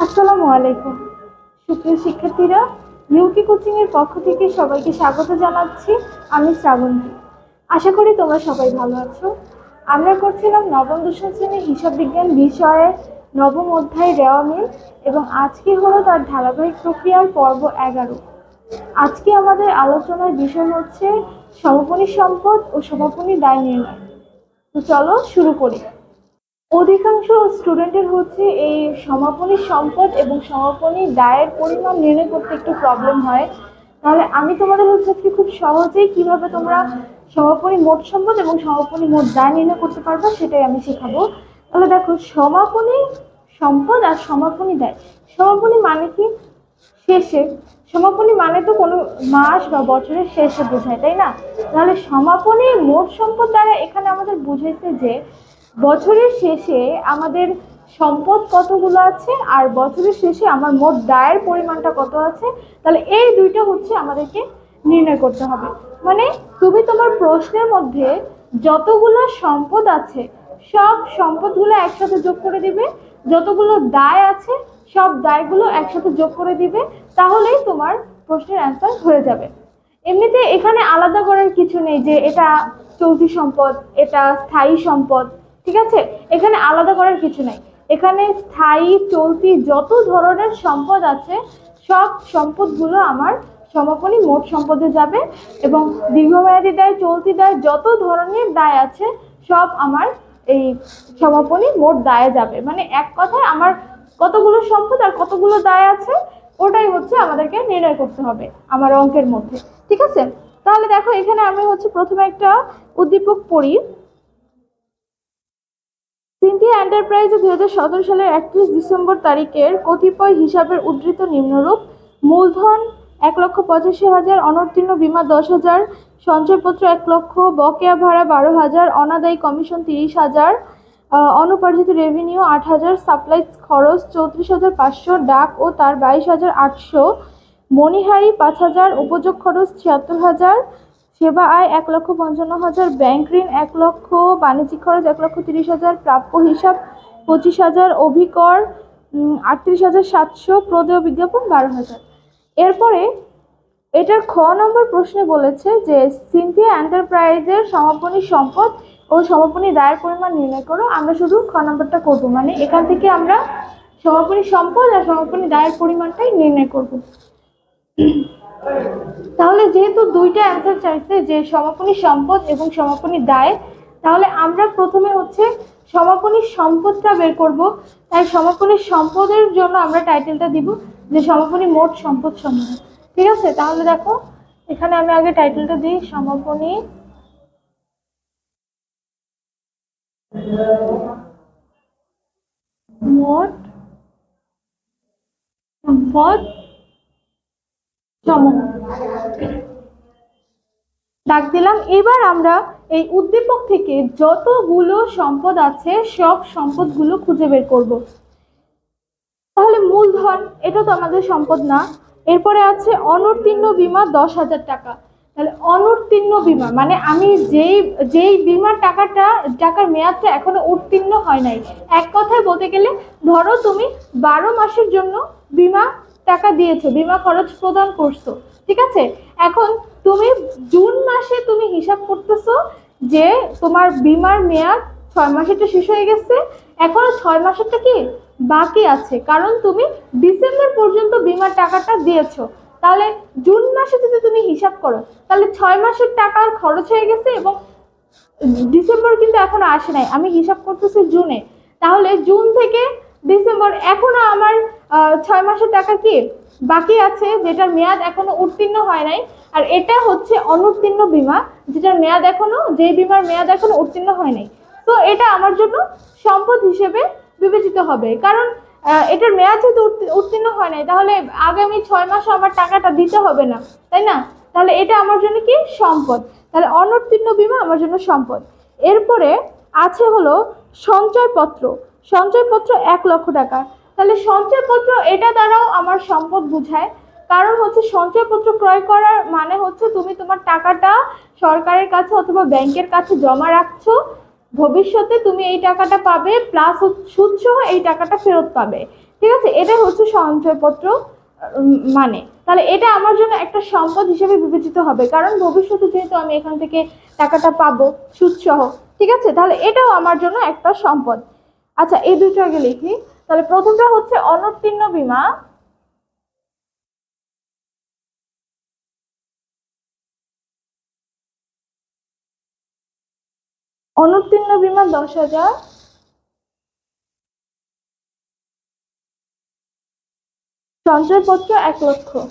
আসসালামু আলাইকুম সুপ্রিয় শিক্ষার্থীরা, ইউকে কোচিং এর পক্ষ থেকে সবাইকে স্বাগত জানাচ্ছি। আমি শ্রাবন্তী। আশা করি তোমরা সবাই ভালো আছো। আমরা করছিলাম নবম দশম শ্রেণীর হিসাব বিজ্ঞান বিষয়ে নবম অধ্যায় রেওয়া মিল, এবং আজকে হলো তার ধারাবাহিক প্রক্রিয়ার পর্ব 11। আজকে আমাদের আলোচনার বিষয় হচ্ছে সমাপনী সম্পদ ও সমাপনী দায় নির্ণয়। তো চলো শুরু করি। অধিকাংশ স্টুডেন্টের হচ্ছে এই সমাপনী সম্পদ এবং সমাপনী দায়ের পরিমাণ নির্ণয় করতে একটু প্রবলেম হয়। তাহলে আমি তোমাদের হচ্ছে আজকে খুব সহজেই কিভাবে তোমরা সমাপনী মোট সম্পদ এবং সমাপনী মোট দায় নির্ণয় করতে পারবে সেটাই আমি শেখাবো। তাহলে দেখো, সমাপনী সম্পদ আর সমাপনী দায়। সমাপনী মানে কি? শেষে। সমাপনী মানে তো কোনো মাস বা বছরের শেষে বোঝায়, তাই না? তাহলে সমাপনী মোট সম্পদ দ্বারা এখানে আমাদের বুঝাইছে যে বছরের শেষে আমাদের সম্পদ কতগুলো আছে আর বছরের শেষে আমার মোট দায়ের পরিমাণটা কত আছে। তাহলে এই দুইটা হচ্ছে আমাদেরকে নির্ণয় করতে হবে। মানে তুমি তোমার প্রশ্নের মধ্যে যতগুলো সম্পদ আছে সব সম্পদগুলো একসাথে যোগ করে দিবে, যতগুলো দায় আছে সব দায়গুলো একসাথে যোগ করে দিবে, তাহলেই তোমার প্রশ্নের অ্যান্সার হয়ে যাবে। এমনিতে এখানে আলাদা করার কিছু নেই যে এটা চলতি সম্পদ, এটা স্থায়ী সম্পদ, ঠিক আছে? এখানে আলাদা করার কিছু নাই। এখানে স্থায়ী চলতি যত ধরনের সম্পদ আছে সব সম্পদগুলো আমার সমাপনী মোট সম্পদে যাবে, এবং দীর্ঘমেয়াদী দায়, চলতি দায়, যত ধরনের দায় আছে সব আমার এই সমাপনী মোট দায়ে যাবে। মানে এক কথায় আমার কতগুলো সম্পদ আর কতগুলো দায় আছে ওটাই হচ্ছে আমাদেরকে নির্ণয় করতে হবে আমার অঙ্কের মধ্যে, ঠিক আছে? তাহলে দেখো, এখানে আমি হচ্ছে প্রথমে একটা উদ্দীপক পড়ি। সিনথিয়া এন্টারপ্রাইজে 2017 সালের 31 ডিসেম্বর তারিখের কতিপয় হিসাবের উদ্ধৃত নিম্নরূপ: মূলধন 1,85,000, অনুত্তীর্ণ বীমা 10,000, সঞ্চয়পত্র 1 লক্ষ, বকেয়া ভাড়া 12,000, অনাদায়ী কমিশন 30,000, অনুপার্জিত রেভিনিউ 8,000, সাপ্লাই খরচ 34,500, ডাক ও তার 22,800, মণিহারি 5,000, উপযোগ খরচ 76,000, সেবা আয় 1,55,000, ব্যাংক ঋণ 1 লক্ষ, বাণিজ্যিক খরচ 1,30,000, প্রাপ্য হিসাব 25,000, অভিকর 38,700, প্রদেয় বিজ্ঞাপন 12,000। এরপরে এটার খ নম্বর প্রশ্নে বলেছে যে সিনথিয়া এন্টারপ্রাইজের সমাপনী সম্পদ ও সমাপনী দায়ের পরিমাণ নির্ণয় করো। আমরা শুধু খ নম্বরটা করবো, মানে এখান থেকে আমরা সমাপনী সম্পদ আর সমাপনী দায়ের পরিমাণটাই নির্ণয় করব। তাহলে যেহেতু দুইটা অ্যান্সার চাইছে, যে সমাপনী সম্পদ এবং সমাপনী দায়, তাহলে আমরা প্রথমে হচ্ছে সমাপনী সম্পদটা বের করব। তাই সমাপনী সম্পদের জন্য আমরা টাইটেলটা দিব যে সমাপনী মোট সম্পদ সমূহ, ঠিক আছে? তাহলে দেখো, এখানে আমি আগে টাইটেলটা দিই সমাপনী মোট সম্পদ সমূহ, ডাক দিলাম। এবার আমরা এই উদ্দীপক থেকে যতগুলো সম্পদ আছে সব সম্পদগুলো খুঁজে বের করব। তাহলে মূলধন, এটা তো আমাদের সম্পদ না। এরপরে আছে অনুত্তীর্ণ বীমা 10,000 টাকা। তাহলে অনুত্তীর্ণ বীমা মানে আমি যেই যেই বীমার টাকার মেয়াদটা এখনো উত্তীর্ণ হয় নাই। এক কথায় বলতে গেলে, ধরো তুমি 12 মাসের জন্য বীমা টাকা দিয়েছো, বীমা খরচ প্রদান করছো, ঠিক আছে? এখন তুমি জুন মাসে তুমি হিসাব করতেছো যে তোমার বীমার মেয়াদ 6 মাসেরটা শেষ হয়ে গেছে, এখনো 6 মাসেরটা কি বাকি আছে, কারণ তুমি ডিসেম্বর পর্যন্ত বীমার টাকাটা দিয়েছো। তাহলে জুন মাসে যদি তুমি হিসাব করো, তাহলে 6 মাসের টাকার খরচ হয়ে গেছে এবং ডিসেম্বর কিন্তু এখনো আসে নাই। আমি হিসাব করতেছি জুনে, তাহলে জুন থেকে ডিসেম্বর এখনো আমার 6 মাসের টাকা কি বাকি আছে, যেটার মেয়াদ এখনো উত্তীর্ণ হয় নাই। আর এটা হচ্ছে অনুত্তীর্ণ বীমা, যেটার মেয়াদ এখনো, যে বীমার মেয়াদ এখনো উত্তীর্ণ হয় নাই। তো এটা আমার জন্য সম্পদ হিসেবে বিবেচিত হবে, কারণ এটার মেয়াদ যেহেতু উত্তীর্ণ হয় নাই, তাহলে আগামী 6 মাসে আমার টাকাটা দিতে হবে না, তাই না? তাহলে এটা আমার জন্য কি সম্পদ। তাহলে অনুত্তীর্ণ বীমা আমার জন্য সম্পদ। এরপরে আছে হলো সঞ্চয়পত্র। সঞ্চয়পত্র 1 লক্ষ টাকা। তাহলে সঞ্চয়পত্র এটা দ্বারাও আমার সম্পদ বুঝায়, কারণ হচ্ছে সঞ্চয়পত্র ক্রয় করার মানে হচ্ছে তুমি তোমার টাকাটা সরকারের কাছে অথবা ব্যাংকের কাছে জমা রাখছো, ভবিষ্যতে তুমি এই টাকাটা পাবে, প্লাস সুদ সহ এই টাকাটা ফেরত পাবে, ঠিক আছে, এটাই হচ্ছে সঞ্চয়পত্র মানে। তাহলে এটা আমার জন্য একটা সম্পদ হিসেবে বিবেচিত হবে, কারণ ভবিষ্যতে যেহেতু আমি এখান থেকে টাকাটা পাবো সুদ সহ। ঠিক আছে, তাহলে এটাও আমার জন্য একটা সম্পদ। আচ্ছা, এই দুইটা আগে লিখি। তাহলে প্রথমটা হচ্ছে অনুত্তীর্ণ বীমা। অনুত্তীর্ণ বীমা 10,000। সঞ্চয়পত্র 1,00,000।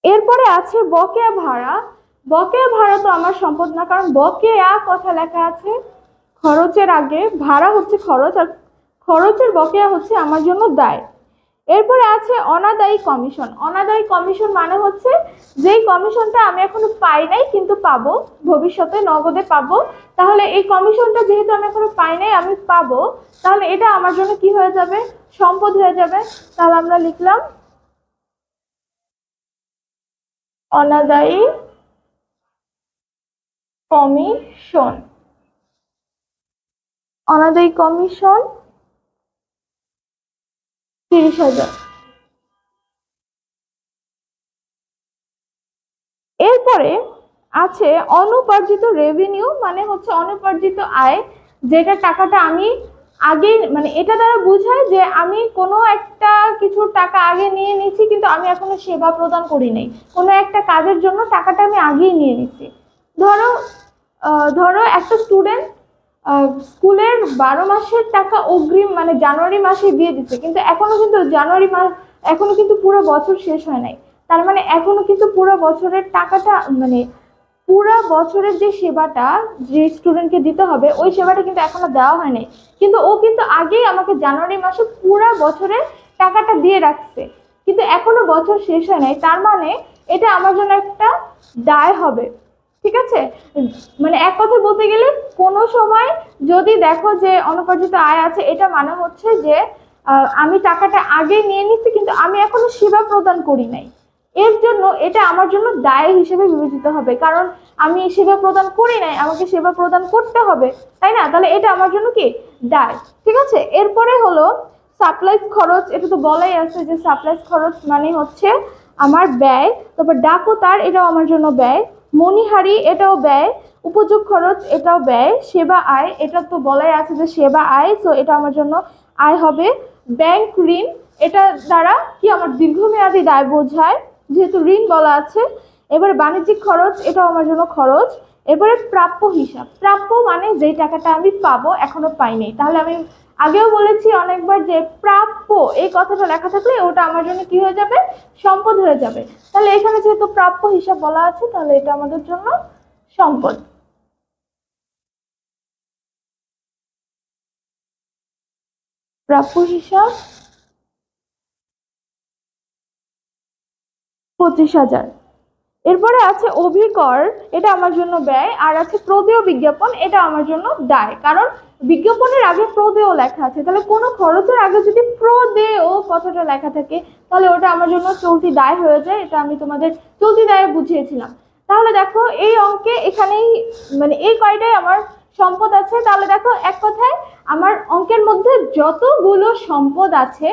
এরপরে আছে বকেয়া ভাড়া। বকেয়া ভাড়া তো আমার সম্পদ না, কারণ বকেয়া কথা লেখা আছে খরচের আগে, ভাড়া হচ্ছে খরচ, আর খরচের বকেয়া হচ্ছে আমার জন্য দায়। এরপরে আছে অনাদায়ী কমিশন। অনাদায়ী কমিশন মানে হচ্ছে যেই কমিশনটা আমি এখনো পাই নাই কিন্তু পাবো, ভবিষ্যতে নগদে পাবো। তাহলে এই কমিশনটা যেহেতু আমি এখনো পাই নাই, আমি পাবো, তাহলে এটা আমার জন্য কি হয়ে যাবে, সম্পদ হয়ে যাবে। তাহলে আমরা লিখলাম অনাদায়ী কমিশন। অনাদায়ী কমিশন 30,000। এরপরে আছে অনুপার্জিত রেভিনিউ, মানে হচ্ছে অনুপার্জিত আয়, যেটা টাকাটা আমি আগে, মানে এটা দ্বারা বোঝায় যে আমি কোনো একটা কিছু টাকা আগে নিয়ে নিচ্ছি কিন্তু আমি এখনো সেবা প্রদান করি নাই, কোনো একটা কাজের জন্য টাকাটা আমি আগেই নিয়ে নিচ্ছি। ধরো ধরো একটা স্টুডেন্ট স্কুলের 12 মাসের টাকা অগ্রিম মানে জানুয়ারি মাসে দিয়ে দিচ্ছে, কিন্তু এখনো কিন্তু জানুয়ারি মাস, এখনো কিন্তু পুরো বছর শেষ হয় নাই। তার মানে এখনো কিন্তু পুরো বছরের টাকাটা, মানে পুরো বছরের যে সেবাটা যে স্টুডেন্টকে দিতে হবে ওই সেবাটা কিন্তু এখনো দেওয়া হয় নাই, কিন্তু ও কিন্তু আগেই আমাকে জানুয়ারি মাসে পুরো বছরের টাকাটা দিয়ে রাখছে, কিন্তু এখনো বছর শেষ হয় নাই। তার মানে এটা আমার জন্য একটা দায় হবে। ঠিক আছে, মানে এক কথা বলতে গেলে কোনো সময় যদি দেখো যে অনুপার্জিত আয় আছে, এটা মানে হচ্ছে যে আমি টাকাটা আগে নিয়ে নিচ্ছি কিন্তু আমি এখনো সেবা প্রদান করি নাই, এর জন্য এটা আমার জন্য দায় হিসেবে বিবেচিত হবে, কারণ আমি সেবা প্রদান করি নাই, আমাকে সেবা প্রদান করতে হবে, তাই না? তাহলে এটা আমার জন্য কি, দায়। ঠিক আছে, এরপরে হলো সাপ্লাইজ খরচ। এটা তো বলাই আছে যে সাপ্লাইজ খরচ মানে হচ্ছে আমার ব্যয়। তারপর ডাকতার, এটাও আমার জন্য ব্যয়। মণিহারি, এটাও ব্যয়। উপযোগ খরচ, এটাও ব্যয়। সেবা আয়, এটা তো বলাই আছে যে সেবা আয়, তো এটা আমার জন্য আয় হবে। ব্যাংক ঋণ, এটা দ্বারা কি আমার দীর্ঘমেয়াদী দায় বোঝায়, যেহেতু ঋণ বলা আছে। এবারে বাণিজ্যিক খরচ, এটাও আমার জন্য খরচ। এবারে প্রাপ্য হিসাব, প্রাপ্য মানে যেই টাকাটা আমি পাবো এখনো পাইনি, তাহলে আমি আগেও বলেছি অনেকবার যে প্রাপ্য এই কথাটা লেখা থাকলে ওটা আমার জন্য কি হয়ে যাবে, সম্পদ হয়ে যাবে। তাহলে এখানে যেহেতু প্রাপ্য হিসাব বলা আছে তাহলে এটা আমাদের জন্য সম্পদ। প্রাপ্য হিসাব 25,000। এরপরে আছে অভিকর, এটা আমার জন্য ব্যয়। আর আছে প্রদেয় বিজ্ঞাপন, এটা আমার জন্য দায়, কারণ বিজ্ঞাপনের আগে প্রদেয় লেখা আছে, তাহলে কোনো খরচের আগে যদি প্রদেয় কথাটা লেখা থাকে তাহলে ওটা আমার জন্য চলতি দায় হয়ে যায়। এটা আমি তোমাদের চলতি দায়ে বুঝিয়েছিলাম। তাহলে দেখো এই অঙ্কে এখানেই, মানে এই কয়টাই আমার সম্পদ আছে। তাহলে দেখো এক কথায় আমার অঙ্কের মধ্যে যতগুলো সম্পদ আছে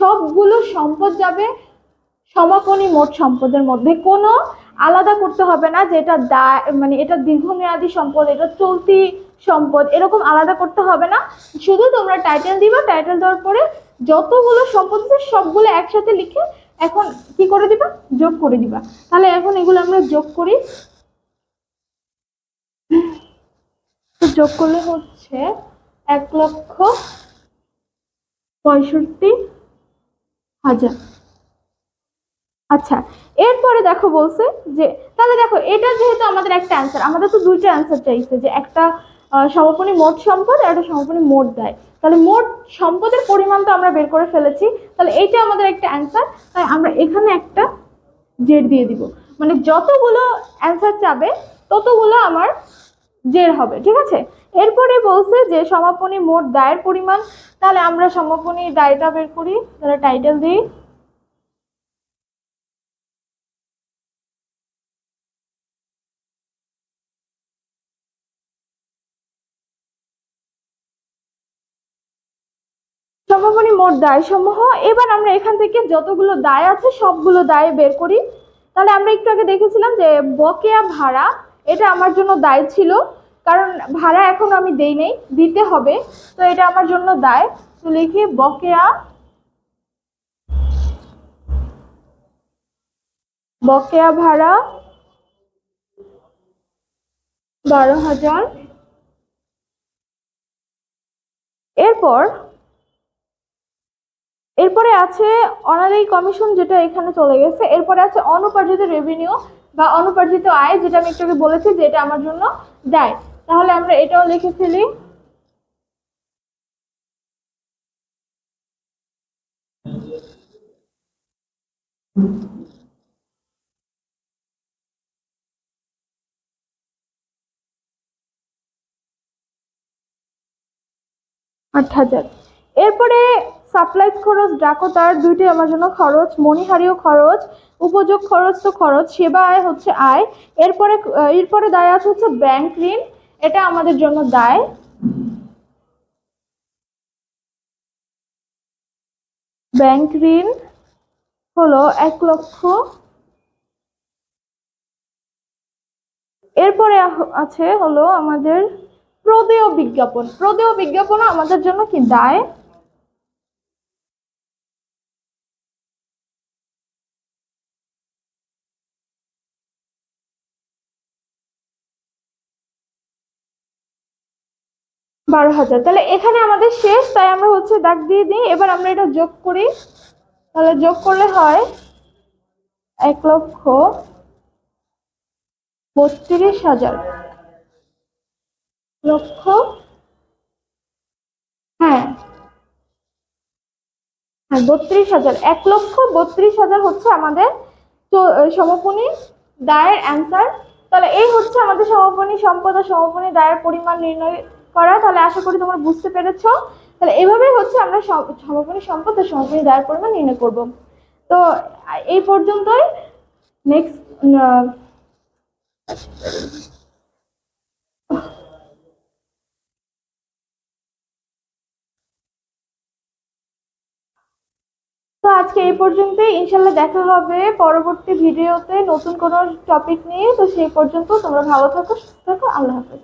সবগুলো সম্পদ যাবে সমাপনী মোট সম্পদের মধ্যে, কোনো আলাদা করতে হবে না যে এটা দায়, মানে এটা দীর্ঘমেয়াদী সম্পদ, এটা চলতি সম্পদ, এরকম আলাদা করতে হবে না। শুধু তোমরা টাইটেল দিবা, টাইটেল দেওয়ার পরে যতগুলো সম্পদ আছে সবগুলো একসাথে লিখে এখন কি করে দিবা, যোগ করে দিবা। তাহলে এখন এগুলো আমরা যোগ করি। তো যোগ করলে হচ্ছে 1,65,000। আচ্ছা, এরপরে দেখো বলছে যে, তাহলে দেখো এটা যেহেতু আমাদের একটা অ্যান্সার, আমাদের তো দুইটা অ্যান্সার চাইছে, যে একটা সমাপনী মোট সম্পদ আর একটা সমাপনী মোট দায়। তাহলে মোট সম্পদের পরিমাণ তো আমরা বের করে ফেলেছি, তাহলে এইটা আমাদের একটা অ্যান্সার। তাই আমরা এখানে একটা জেড দিয়ে দিব, মানে যতগুলো অ্যান্সার চাবে ততগুলো আমার জের হবে। ঠিক আছে, এরপরে বলছে যে সমাপনী মোট দায়ের পরিমাণ। তাহলে আমরা সমাপনী দায়টা বের করি, তাহলে টাইটেল দিই সমাপনী মোট দায় সমূহ। এবার আমরা এখান থেকে যতগুলো দায় আছে সবগুলো দায় বের করি। তাহলে আমরা একটু আগে দেখেছিলাম যে বকেয়া ভাড়া, এটা আমার জন্য দায় ছিল, কারণ ভাড়া এখন আমি দেই নাই, দিতে হবে, তো এটা আমার জন্য দায়। তো লিখি বকেয়া ভাড়া 12,000। এরপরে আছে অনাদায়ী কমিশন, যেটা এখানে চলে গেছে। এরপরে আছে অনুপার্জিত রেভিনিউ বা অনুপার্জিত আয়, যেটা আমি একটু আগে বলেছি যে এটা আমার জন্য দায়। তাহলে আমরা এটাও লিখে ফেলি। আট হাজার। এরপরে সাপ্লাইজ খরচ, ডাকতার, দুইটাই আমার জন্য খরচ, মণিহারীয় খরচ, উপযোগ খরচ তো খরচ, সেবা আয় হচ্ছে আয়। এরপরে দায় আছে হচ্ছে ব্যাংক ঋণ, এটা আমাদের জন্য দায়। ব্যাংক ঋণ হলো 1,00,000। এরপরে আছে হলো আমাদের প্রদেয় বিজ্ঞাপন। প্রদেয় বিজ্ঞাপনও আমাদের জন্য কি দায়। বারো হাজার। তাহলে এখানে আমাদের শেষ, তাই আমরা হচ্ছে দাগ দিয়ে দিই। এবার আমরা এটা যোগ করি, তাহলে যোগ করলে হয় 1,32,000। লক্ষ, হ্যাঁ হ্যাঁ 32,000। 1,32,000 হচ্ছে আমাদের সমাপনী দায়ের অ্যান্সার। তাহলে এই হচ্ছে আমাদের সমাপনী সম্পদ ও সমাপনী দায়ের পরিমাণ নির্ণয় করা। তাহলে আশা করি তোমরা বুঝতে পেরেছো। তাহলে এভাবেই হচ্ছে আমরা সমাপনী সম্পদ ও সমাপনী দায়ের পরিমাণ নির্ণয় করব। তো এই পর্যন্তই। নেক্সট তো আজকে এই পর্যন্তই। ইনশাল্লাহ দেখা হবে পরবর্তী ভিডিওতে নতুন কোনো টপিক নিয়ে। তো সেই পর্যন্ত তোমরা ভালো থাকো, সুস্থ থাকো। আল্লাহ হাফেজ।